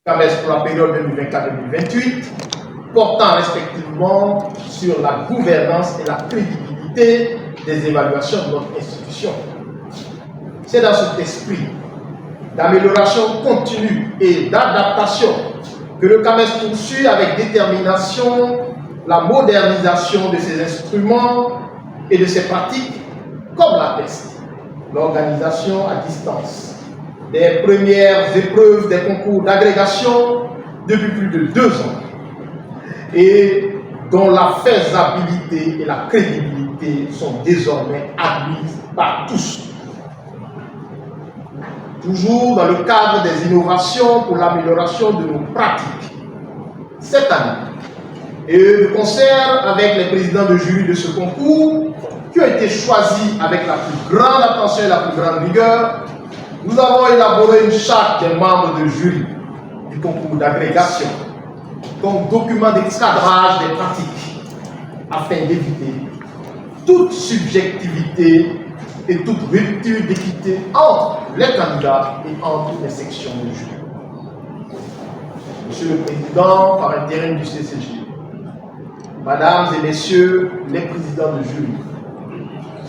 CAMES pour la période 2024-2028, portant respectivement sur la gouvernance et la crédibilité des évaluations de notre institution. C'est dans cet esprit d'amélioration continue et d'adaptation que le CAMES poursuit avec détermination la modernisation de ses instruments et de ses pratiques, comme l'atteste l'organisation à distance des premières épreuves des concours d'agrégation depuis plus de 2 ans et dont la faisabilité et la crédibilité sont désormais admises par tous. Toujours dans le cadre des innovations pour l'amélioration de nos pratiques, cette année, et de concert avec les présidents de jury de ce concours, qui ont été choisis avec la plus grande attention et la plus grande rigueur, nous avons élaboré une charte des membres de jury du concours d'agrégation, comme document d'encadrage des pratiques, afin d'éviter toute subjectivité et toute rupture d'équité entre les candidats et entre les sections de jury. Monsieur le Président, par intérim du CCJ, Mesdames et Messieurs les présidents de jury,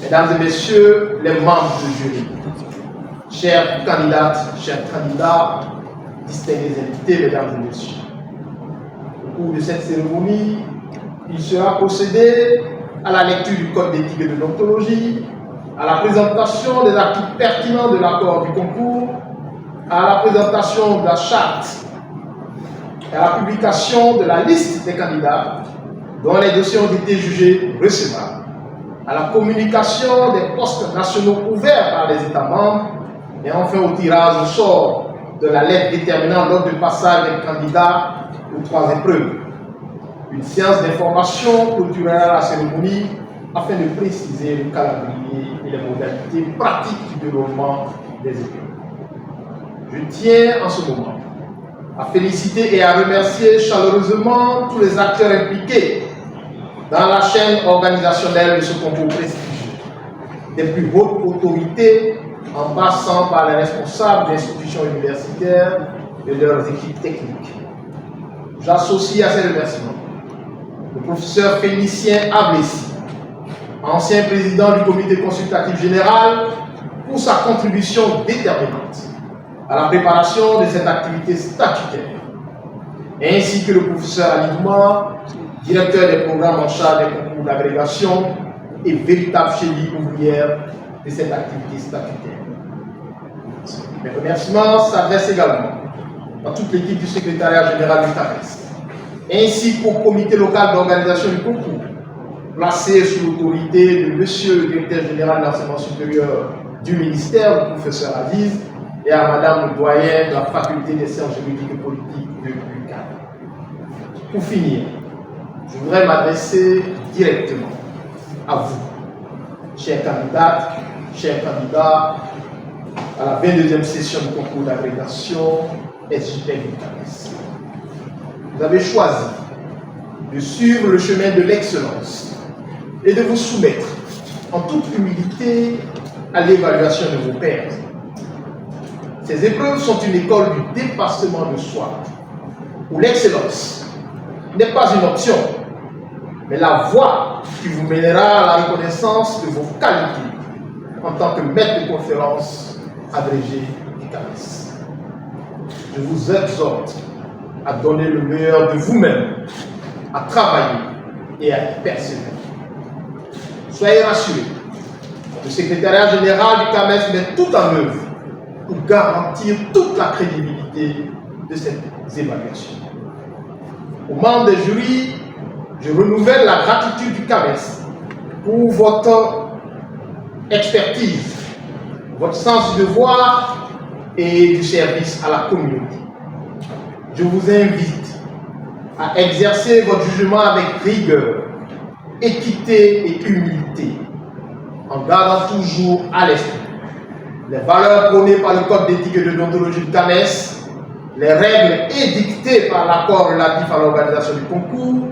Mesdames et Messieurs les membres de jury, chères candidates, chers candidats, distingués invités, Mesdames et Messieurs, au cours de cette cérémonie, il sera procédé à la lecture du code d'éthique et de déontologie, à la présentation des actes pertinents de l'accord du concours, à la présentation de la charte et à la publication de la liste des candidats dont les dossiers ont été jugés recevables, à la communication des postes nationaux ouverts par les États membres et enfin au tirage au sort de la lettre déterminant l'ordre de passage des candidats aux 3 épreuves. Une séance d'information clôturera la cérémonie afin de préciser le calendrier et les modalités pratiques du déroulement des épreuves. Je tiens en ce moment à féliciter et à remercier chaleureusement tous les acteurs impliqués dans la chaîne organisationnelle de ce concours prestigieux, des plus hautes autorités en passant par les responsables des institutions universitaires et leurs équipes techniques. J'associe à ces remerciements le professeur Félicien Ablessi, ancien président du comité consultatif général, pour sa contribution déterminante à la préparation de cette activité statutaire, ainsi que le professeur Ali Douma, directeur des programmes en charge des concours d'agrégation et véritable cheville ouvrière de cette activité statutaire. Mes remerciements s'adressent également à toute l'équipe du secrétariat général du CAMES, ainsi qu'au comité local d'organisation du concours, placé sous l'autorité de monsieur le directeur général de l'enseignement supérieur du ministère, le professeur Aziz, et à madame le doyen de la faculté des sciences juridiques et politiques de l'UQAM. Pour finir, je voudrais m'adresser directement à vous, chers candidates, chers candidats, à la 22e session du concours d'agrégation SJPL du CAMES. Vous avez choisi de suivre le chemin de l'excellence et de vous soumettre en toute humilité à l'évaluation de vos pairs. Ces épreuves sont une école du dépassement de soi, où l'excellence n'est pas une option, mais la voie qui vous mènera à la reconnaissance de vos qualités en tant que maître de conférence agrégé du CAMES. Je vous exhorte à donner le meilleur de vous-même, à travailler et à persévérer. Soyez rassurés, le secrétariat général du CAMES met tout en œuvre pour garantir toute la crédibilité de cette évaluation. Aux membres des jurys, je renouvelle la gratitude du CAMES pour votre expertise, votre sens du devoir et du service à la communauté. Je vous invite à exercer votre jugement avec rigueur, équité et humilité, en gardant toujours à l'esprit les valeurs prônées par le Code d'éthique et de déontologie du CAMES, les règles édictées par l'accord relatif à l'organisation du concours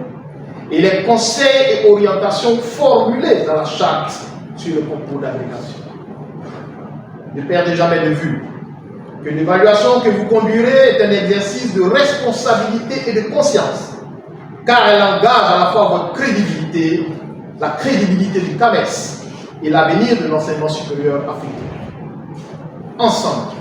et les conseils et orientations formulés dans la charte sur le concours d'agrégation. Ne perdez jamais de vue que l'évaluation que vous conduirez est un exercice de responsabilité et de conscience, car elle engage à la fois votre crédibilité, la crédibilité du CAMES et l'avenir de l'enseignement supérieur africain. Ensemble,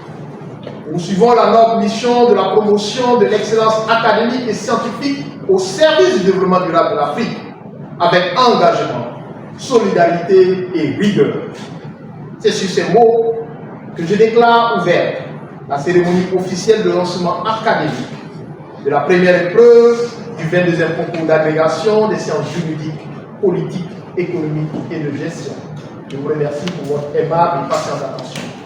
nous suivons la noble mission de la promotion de l'excellence académique et scientifique au service du développement durable de l'Afrique, avec engagement, solidarité et rigueur. C'est sur ces mots que je déclare ouverte la cérémonie officielle de lancement académique de la première épreuve du 22e concours d'agrégation des sciences juridiques, politiques, économiques et de gestion. Je vous remercie pour votre aimable et patiente attention.